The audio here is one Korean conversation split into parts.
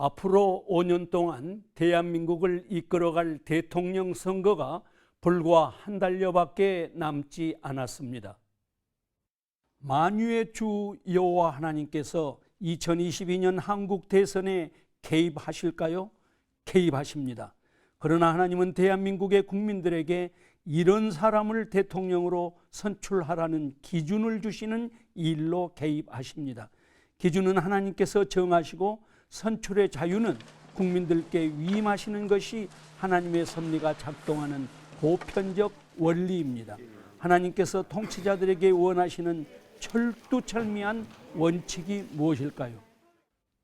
앞으로 5년 동안 대한민국을 이끌어갈 대통령 선거가 불과 한 달여밖에 남지 않았습니다. 만유의 주 여호와 하나님께서 2022년 한국 대선에 개입하실까요? 개입하십니다. 그러나 하나님은 대한민국의 국민들에게 이런 사람을 대통령으로 선출하라는 기준을 주시는 일로 개입하십니다. 기준은 하나님께서 정하시고 선출의 자유는 국민들께 위임하시는 것이 하나님의 섭리가 작동하는 보편적 원리입니다. 하나님께서 통치자들에게 원하시는 철두철미한 원칙이 무엇일까요?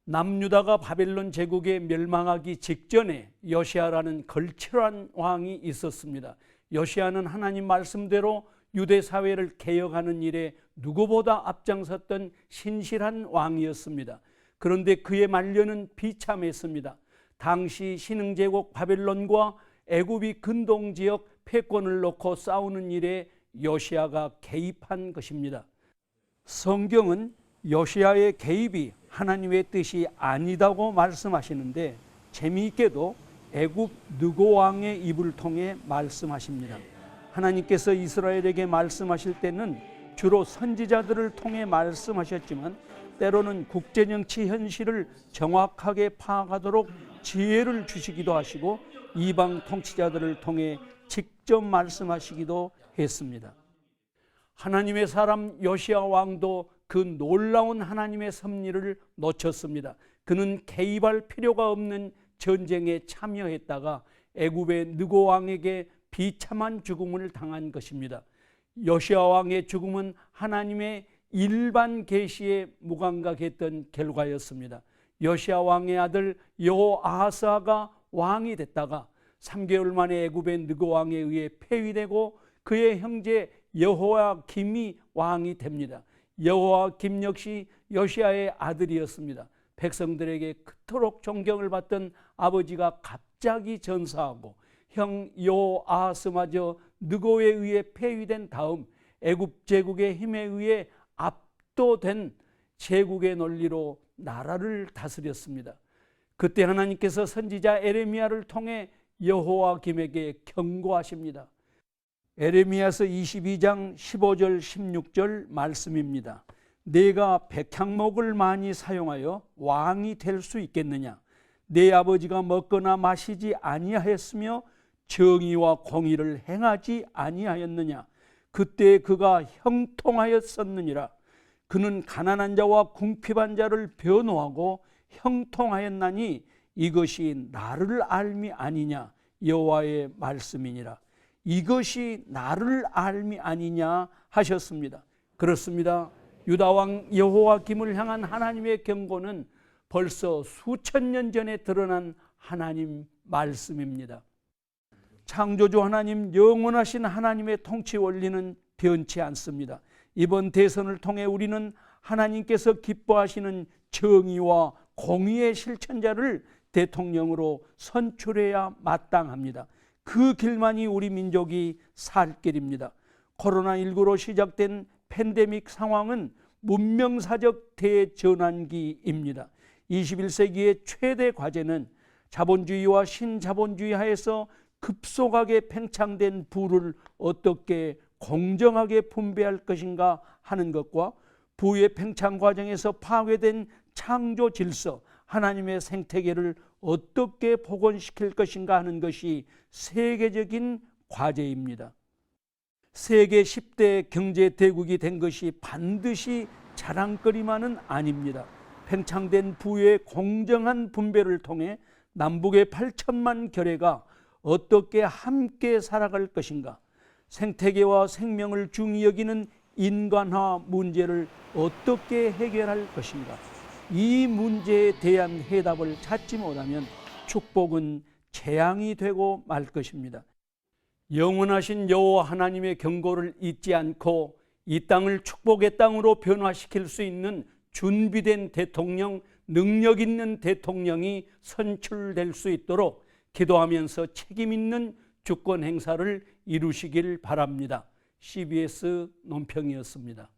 남유다가 바벨론 제국에 멸망하기 직전에 요시야라는 걸출한 왕이 있었습니다. 요시야는 하나님 말씀대로 유대 사회를 개혁하는 일에 누구보다 앞장섰던 신실한 왕이었습니다. 그런데 그의 말년은 비참했습니다. 당시 신흥제국 바벨론과 애굽이 근동지역 패권을 놓고 싸우는 일에 요시야가 개입한 것입니다. 성경은 요시야의 개입이 하나님의 뜻이 아니다고 말씀하시는데 재미있게도 애굽 느고 왕의 입을 통해 말씀하십니다. 하나님께서 이스라엘에게 말씀하실 때는 주로 선지자들을 통해 말씀하셨지만 때로는 국제정치 현실을 정확하게 파악하도록 지혜를 주시기도 하시고 이방 통치자들을 통해 직접 말씀하시기도 했습니다. 하나님의 사람 요시야 왕도 그 놀라운 하나님의 섭리를 놓쳤습니다. 그는 개입할 필요가 없는 전쟁에 참여했다가 애굽의 느고 왕에게 비참한 죽음을 당한 것입니다. 요시야 왕의 죽음은 하나님의 일반 계시에 무감각했던 결과였습니다. 요시야 왕의 아들 여호아하스가 왕이 됐다가 3개월 만에 애굽의 느고 왕에 의해 폐위되고 그의 형제 여호야김이 왕이 됩니다. 여호야김 역시 요시야의 아들이었습니다. 백성들에게 그토록 존경을 받던 아버지가 갑자기 전사하고 형 여호아하스마저 느고에 의해 폐위된 다음 애굽 제국의 힘에 의해 압도된 제국의 논리로 나라를 다스렸습니다. 그때 하나님께서 선지자 에레미야를 통해 여호야김에게 경고하십니다. 에레미야서 22장 15절 16절 말씀입니다. 내가 백향목을 많이 사용하여 왕이 될 수 있겠느냐? 내 아버지가 먹거나 마시지 아니하였으며 정의와 공의를 행하지 아니하였느냐? 그때 그가 형통하였었느니라. 그는 가난한 자와 궁핍한 자를 변호하고 형통하였나니 이것이 나를 알미 아니냐? 여호와의 말씀이니라. 이것이 나를 알미 아니냐 하셨습니다. 그렇습니다. 유다왕 여호야김을 향한 하나님의 경고는 벌써 수천 년 전에 드러난 하나님 말씀입니다. 창조주 하나님, 영원하신 하나님의 통치 원리는 변치 않습니다. 이번 대선을 통해 우리는 하나님께서 기뻐하시는 정의와 공의의 실천자를 대통령으로 선출해야 마땅합니다. 그 길만이 우리 민족이 살 길입니다. 코로나19로 시작된 팬데믹 상황은 문명사적 대전환기입니다. 21세기의 최대 과제는 자본주의와 신자본주의 하에서 급속하게 팽창된 부를 어떻게 공정하게 분배할 것인가 하는 것과 부의 팽창 과정에서 파괴된 창조 질서, 하나님의 생태계를 어떻게 복원시킬 것인가 하는 것이 세계적인 과제입니다. 세계 10대 경제대국이 된 것이 반드시 자랑거리만은 아닙니다. 팽창된 부의 공정한 분배를 통해 남북의 8천만 결혜가 어떻게 함께 살아갈 것인가, 생태계와 생명을 중히 여기는 인간화 문제를 어떻게 해결할 것인가, 이 문제에 대한 해답을 찾지 못하면 축복은 재앙이 되고 말 것입니다. 영원하신 여호와 하나님의 경고를 잊지 않고 이 땅을 축복의 땅으로 변화시킬 수 있는 준비된 대통령, 능력 있는 대통령이 선출될 수 있도록 기도하면서 책임 있는 주권 행사를 이루시길 바랍니다. CBS 논평이었습니다.